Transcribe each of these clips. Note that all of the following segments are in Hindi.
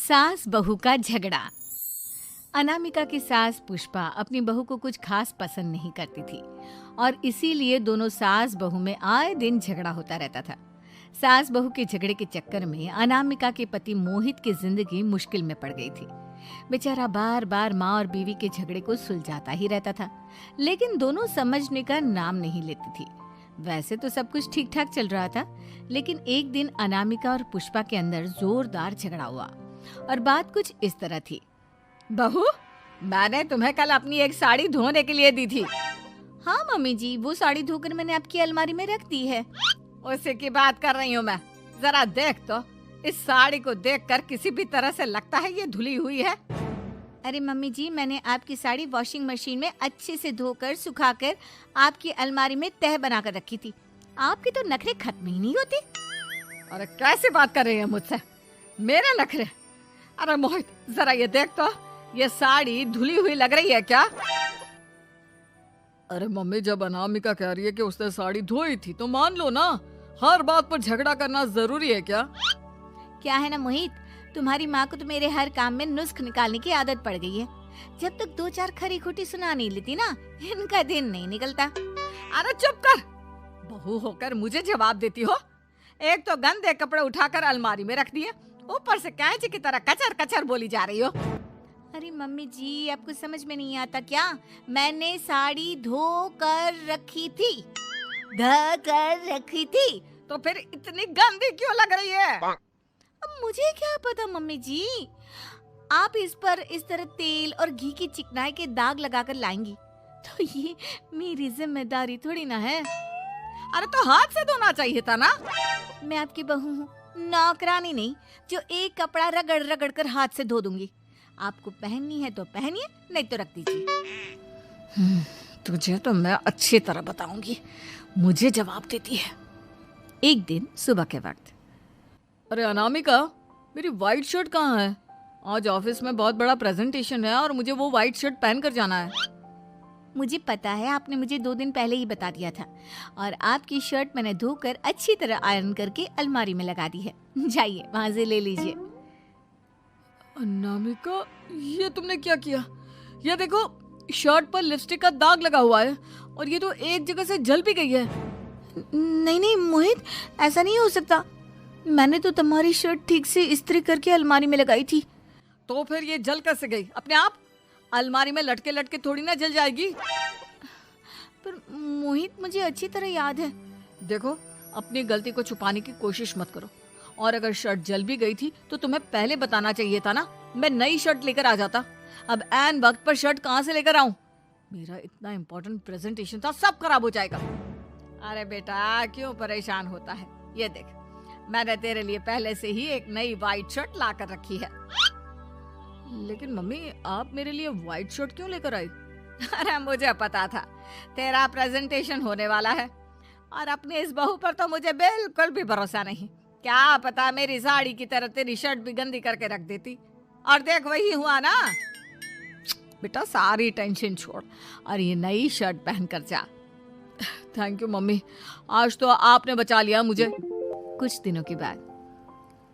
सास बहू का झगड़ा। अनामिका की सास पुष्पा अपनी बहू को कुछ खास पसंद नहीं करती थी और इसीलिए दोनों सास बहू में आए दिन झगड़ा होता रहता था। सास बहू के झगड़े के चक्कर में अनामिका के पति मोहित की जिंदगी मुश्किल में पड़ गई थी। बेचारा बार बार माँ और बीवी के झगड़े को सुलझाता ही रहता था, लेकिन दोनों समझने का नाम नहीं लेती थी। वैसे तो सब कुछ ठीक ठाक चल रहा था, लेकिन एक दिन अनामिका और पुष्पा के अंदर जोरदार झगड़ा हुआ और बात कुछ इस तरह थी। बहू, मैंने तुम्हें कल अपनी एक साड़ी धोने के लिए दी थी। हाँ मम्मी जी, वो साड़ी धोकर मैंने आपकी अलमारी में रख दी है। उसी की बात कर रही हूँ मैं। जरा देख तो, इस साड़ी को देखकर किसी भी तरह से लगता है ये धुली हुई है। अरे मम्मी जी, मैंने आपकी साड़ी वॉशिंग मशीन में अच्छे से धोकर सुखाकर आपकी अलमारी में तह बनाकर रखी थी। आपके तो नखरे खत्म ही नहीं होते। अरे कैसी बात कर रही है मुझसे? मेरे नखरे? अरे मोहित, जरा ये देख तो, ये साड़ी धुली हुई लग रही है क्या? अरे मम्मी, जब अनामिका कह रही है कि उसने साड़ी धोई थी तो मान लो ना। हर बात पर झगड़ा करना जरूरी है क्या? क्या है ना मोहित, तुम्हारी माँ को तो मेरे हर काम में नुस्ख निकालने की आदत पड़ गई है। जब तक दो चार खरी खोटी सुना नहीं लेती ना, इनका दिन नहीं निकलता। अरे चुप कर, बहू होकर मुझे जवाब देती हो। एक तो गंदे कपड़े उठाकर अलमारी में रख दिए, ऊपर से कैंची की तरह कचर कचर बोली जा रही हो। अरे मम्मी जी, आपको समझ में नहीं आता क्या? मैंने साड़ी धो कर रखी थी। तो फिर इतनी गंदी क्यों लग रही है? अब मुझे क्या पता मम्मी जी, आप इस पर इस तरह तेल और घी की चिकनाई के दाग लगाकर लाएंगी तो ये मेरी जिम्मेदारी थोड़ी ना है। अरे तो हाथ से धोना चाहिए था ना। मैं आपकी बहू हूँ, नौकरानी नहीं जो एक कपड़ा रगड़ रगड़ कर हाथ से धो दूंगी। आपको पहननी है तो पहनिए, नहीं तो रख दीजिए। तुझे तो मैं अच्छी तरह बताऊंगी, मुझे जवाब देती है। एक दिन सुबह के वक्त, अरे अनामिका, मेरी व्हाइट शर्ट कहाँ है? आज ऑफिस में बहुत बड़ा प्रेजेंटेशन है और मुझे वो व्हाइट शर्ट पहन कर जाना है। मुझे पता है, आपने मुझे 2 दिन पहले ही बता दिया था और आपकी शर्ट मैंने धोकर अच्छी तरह आयरन करके अलमारी में लगा दी है। जाइए वहां से ले लीजिए। अनामिका, ये तुमने क्या किया? ये देखो, शर्ट पर लिपस्टिक का दाग लगा हुआ है और ये तो एक जगह से जल भी गई है। नहीं नहीं मोहित, ऐसा नहीं हो सकता। मैंने तो तुम्हारी शर्ट ठीक से इस्त्री करके अलमारी में लगाई थी। तो फिर ये जल कैसे गई अपने आप? अलमारी में लटके लटके थोड़ी ना जल जाएगी। पर मोहित, मुझे अच्छी तरह याद है। देखो, अपनी गलती को छुपाने की कोशिश मत करो। और अगर शर्ट जल भी गई थी तो तुम्हें पहले बताना चाहिए था ना। मैं नई शर्ट लेकर आ जाता। अब ऐन वक्त पर शर्ट कहाँ से लेकर आऊं? मेरा इतना इम्पोर्टेंट प्रेजेंटेशन था, सब खराब हो जाएगा। अरे बेटा, क्यों परेशान होता है? ये देख, मैंने तेरे लिए पहले से ही एक नई व्हाइट शर्ट ला कर रखी है। लेकिन मम्मी, आप मेरे लिए व्हाइट शर्ट क्यों लेकर आई? अरे मुझे पता था तेरा प्रेजेंटेशन होने वाला है और अपनी इस बहू पर तो मुझे बिल्कुल भी भरोसा नहीं। क्या पता मेरी साड़ी की तरह तेरी शर्ट भी गंदी करके रख देती। और देख, वही हुआ ना। बेटा, सारी टेंशन छोड़ और ये नई शर्ट पहन कर जा। थैंक यू मम्मी, आज तो आपने बचा लिया मुझे। कुछ दिनों के बाद,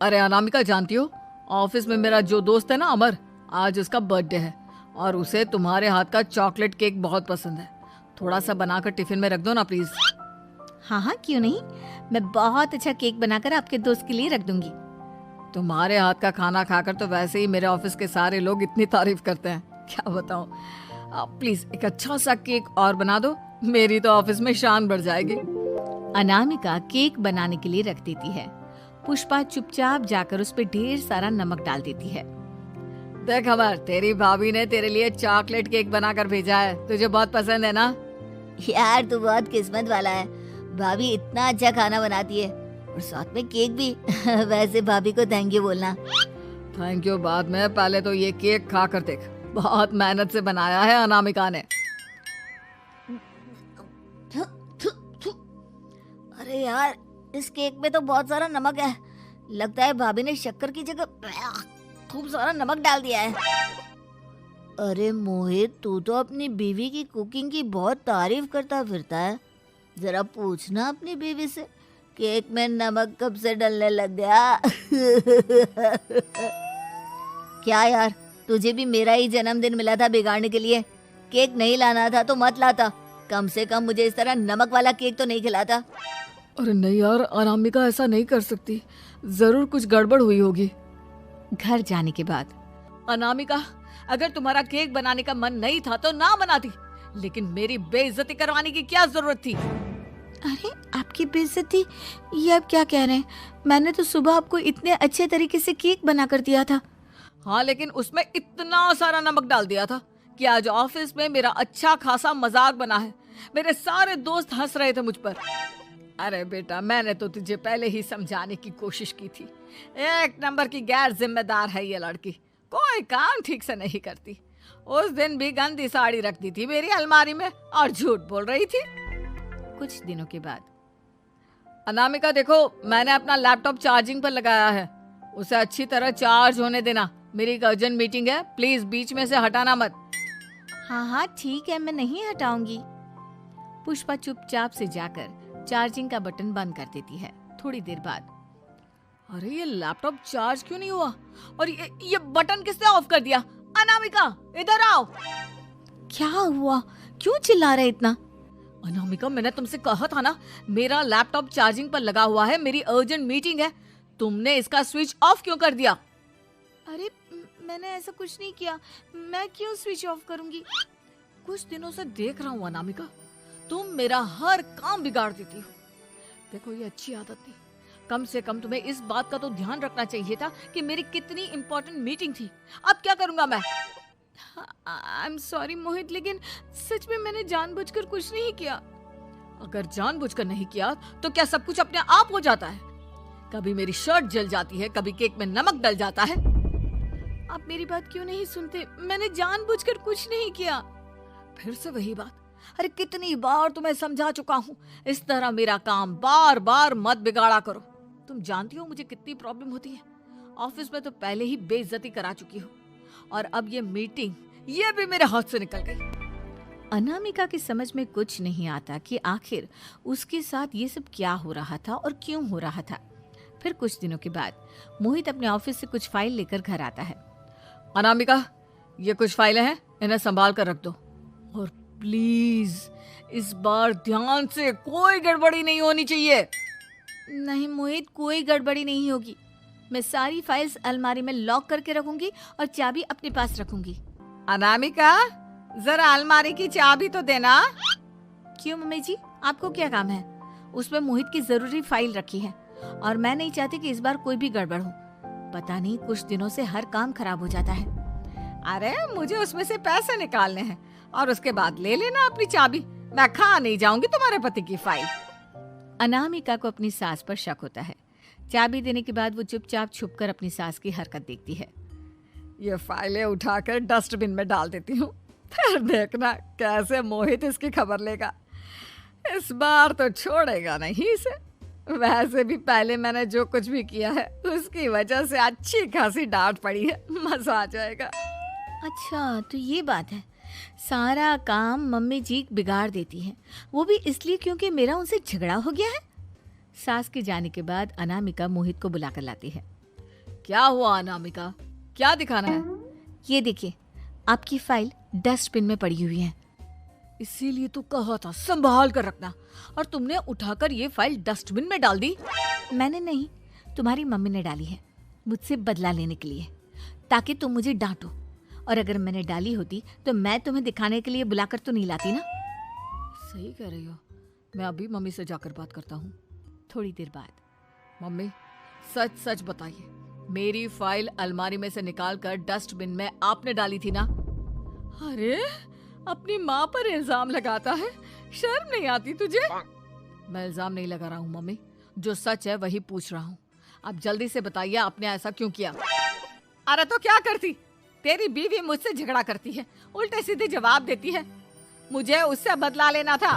अरे अनामिका, जानती हो, ऑफिस में मेरा जो दोस्त है ना अमर, आज उसका बर्थडे है और उसे तुम्हारे हाथ का चॉकलेट केक बहुत पसंद है। थोड़ा सा बनाकर टिफिन में रख दो ना प्लीज। हाँ हाँ, क्यों नहीं, मैं बहुत अच्छा केक बनाकर आपके दोस्त के लिए रख दूंगी। तुम्हारे हाथ का खाना खाकर तो वैसे ही मेरे ऑफिस के सारे लोग इतनी तारीफ करते हैं, क्या बताऊं। आप प्लीज एक अच्छा सा केक और बना दो, मेरी तो ऑफिस में शान बढ़ जाएगी। अनामिका केक बनाने के लिए रख देती है। पुष्पा चुपचाप जाकर उस पे ढेर सारा नमक डाल देती है। देख अमर, तेरी भाभी ने तेरे लिए चॉकलेट केक बनाकर भेजा है, तुझे बहुत पसंद है ना? यार, तू बहुत किस्मत वाला है। भाभी इतना अच्छा खाना बनाती है और साथ में केक भी। वैसे भाभी को थैंक यू बोलना। थैंक यू बाद में, पहले तो ये केक खा कर देख। बहुत मेहनत से बनाया है अनामिका ने। अरे यार, इस केक में तो बहुत सारा नमक है। लगता है भाभी ने शक्कर की जगह खूब सारा नमक डाल दिया है। अरे मोहित, तू तो अपनी बीवी की कुकिंग की बहुत तारीफ करता फिरता है। जरा पूछना अपनी बीवी से, केक में नमक कब से डलने लग गया। क्या यार, तुझे भी मेरा ही जन्मदिन मिला था बिगाड़ने के लिए। केक नहीं लाना था तो मत लाता, कम से कम मुझे इस तरह नमक वाला केक तो नहीं खिलाता। अरे नहीं यार, अनामिका ऐसा नहीं कर सकती, जरूर कुछ गड़बड़ हुई होगी। घर जाने के बाद अनामिका, अगर तुम्हारा केक बनाने का मन नहीं था तो ना बनाती, लेकिन मेरी बेइज्जती करवाने की क्या जरूरत थी? अरे आपकी बेइज्जती, ये आप क्या कह रहे हैं? मैंने तो सुबह आपको इतने अच्छे तरीके से केक बना कर दिया था। हाँ, लेकिन उसमें इतना सारा नमक डाल दिया था कि आज ऑफिस में मेरा अच्छा खासा मजाक बना है। मेरे सारे दोस्त हंस रहे थे मुझ पर। अरे बेटा, मैंने तो तुझे पहले ही समझाने की कोशिश की थी। एक नंबर की गैर जिम्मेदार है ये लड़की, कोई काम ठीक से नहीं करती। उस दिन भी गंदी साड़ी रख दी थी मेरी अलमारी में और झूठ बोल रही थी। कुछ दिनों के बाद अनामिका देखो, मैंने अपना लैपटॉप चार्जिंग पर लगाया है, उसे अच्छी तरह चार्ज होने देना। मेरी एक अर्जेंट मीटिंग है, प्लीज बीच में से हटाना मत। हाँ हाँ ठीक है, मैं नहीं हटाऊंगी। पुष्पा चुपचाप से जाकर चार्जिंग का बटन बंद कर देती है। थोड़ी देर बाद अरे ये लैपटॉप चार्ज क्यों नहीं हुआ? और ये बटन किसने ऑफ कर दिया? अनामिका इधर आओ। क्या हुआ? क्यों चिल्ला रहे इतना? अनामिका, मैंने तुमसे कहा था ना, मेरा लैपटॉप चार्जिंग पर लगा हुआ है, मेरी अर्जेंट मीटिंग है। तुमने इसका स्विच ऑफ क्यों कर दिया? अरे मैंने ऐसा कुछ नहीं किया, मैं क्यों स्विच ऑफ करूंगी? कुछ दिनों से देख रहा हूँ अनामिका, तुम मेरा हर काम बिगाड़ देती हो। देखो ये अच्छी आदत नहीं। कम से कम तुम्हें इस बात का तो ध्यान रखना चाहिए था कि मेरी कितनी इंपॉर्टेंट मीटिंग थी। अब क्या करूंगा मैं? आई एम सॉरी मोहित, लेकिन सच में मैंने जानबूझकर कुछ नहीं किया। अगर जानबूझकर नहीं किया तो क्या सब कुछ अपने आप हो जाता है? कभी मेरी शर्ट जल जाती है, कभी केक में नमक डल जाता है। आप मेरी बात क्यों नहीं सुनते? मैंने जानबूझकर कुछ नहीं किया। फिर से वही बात। अरे कितनी बार तुम्हें समझा चुका हूँ, इस तरह मेरा काम बार बार मत बिगाड़ा करो। तुम जानती हो मुझे कितनी प्रॉब्लम होती है। ऑफिस में तो पहले ही बेइज्जती करा चुकी हो, और अब ये मीटिंग, ये भी मेरे हाथ से निकल गई। अनामिका की समझ में कुछ नहीं आता कि आखिर उसके साथ ये सब क्या हो रहा था और क्यों हो रहा था। फिर कुछ दिनों के बाद मोहित अपने ऑफिस से कुछ फाइल लेकर घर आता है। अनामिका, ये कुछ फाइलें हैं, इन्हें संभाल कर रख दो। और प्लीज इस बार ध्यान से, कोई गड़बड़ी नहीं होनी चाहिए। नहीं मोहित, कोई गड़बड़ी नहीं होगी। मैं सारी फाइल्स अलमारी में लॉक करके रखूंगी और चाबी अपने पास रखूंगी। अनामिका, जरा अलमारी की चाबी तो देना। क्यों मम्मी जी, आपको क्या काम है? उसमें मोहित की जरूरी फाइल रखी है और मैं नहीं चाहती कि इस बार कोई भी गड़बड़ हो। पता नहीं कुछ दिनों से हर काम खराब हो जाता है। अरे मुझे उसमें से पैसे निकालने हैं और उसके बाद ले लेना अपनी चाबी। मैं खा नहीं जाऊंगी तुम्हारे पति की फाइल। अनामिका को अपनी सास पर शक होता है। चाबी देने के बाद वो चुपचाप छुपकर अपनी सास की हरकत देखती है। ये फाइलें उठाकर डस्टबिन में डाल देती हूँ, फिर देखना कैसे मोहित इसकी खबर लेगा। इस बार तो छोड़ेगा नहीं इसे। वैसे भी पहले मैंने जो कुछ भी किया है उसकी वजह से अच्छी खासी डांट पड़ी है, मजा आ जाएगा। अच्छा तो ये बात है, सारा काम मम्मी जी बिगाड़ देती हैं, वो भी इसलिए क्योंकि मेरा उनसे झगड़ा हो गया है। सास के जाने के बाद अनामिका मोहित को बुलाकर लाती है। क्या हुआ अनामिका, क्या दिखाना है? ये देखिए, आपकी फाइल डस्टबिन में पड़ी हुई है। इसीलिए तो कहा था संभाल कर रखना, और तुमने उठाकर ये फाइल डस्टबिन में डाल दी। मैंने नहीं, तुम्हारी मम्मी ने डाली है, मुझसे बदला लेने के लिए, ताकि तुम मुझे डांटो। और अगर मैंने डाली होती तो मैं तुम्हें दिखाने के लिए बुलाकर तो नहीं लाती ना। सही कह रही हो, मैं अभी मम्मी से जाकर बात करता हूँ। थोड़ी देर बाद, मम्मी सच सच बताइए, मेरी फाइल अलमारी में से निकाल कर डस्टबिन में आपने डाली थी ना? अरे अपनी माँ पर इल्जाम लगाता है, शर्म नहीं आती तुझे? मैं इल्जाम नहीं लगा रहा हूँ मम्मी, जो सच है वही पूछ रहा हूँ। आप जल्दी से बताइए आपने ऐसा क्यों किया? अरे तो क्या करती, तेरी बीवी मुझसे झगड़ा करती है, उल्टे सीधे जवाब देती है, मुझे उससे बदला लेना था।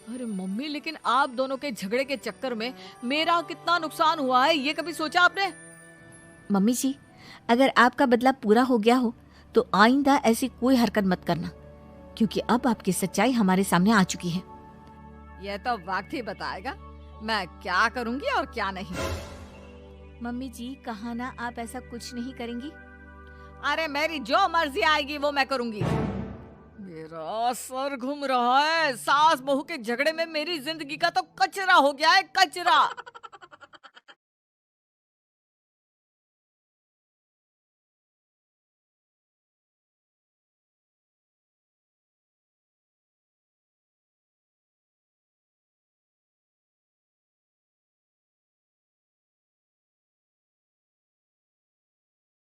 अरे मम्मी, लेकिन आप दोनों के झगड़े के चक्कर में मेरा कितना नुकसान हुआ है, ये कभी सोचा आपने? मम्मी जी, अगर आपका बदला पूरा हो गया हो तो आइंदा ऐसी कोई हरकत मत करना, क्योंकि अब आपकी सच्चाई हमारे सामने आ चुकी है। यह तो वक्त ही बताएगा मैं क्या करूंगी और क्या नहीं। मम्मी जी, कहा ना आप ऐसा कुछ नहीं करेंगी। अरे मेरी जो मर्जी आएगी वो मैं करूंगी। मेरा सर घूम रहा है। सास बहू के झगड़े में मेरी जिंदगी का तो कचरा हो गया है, कचरा।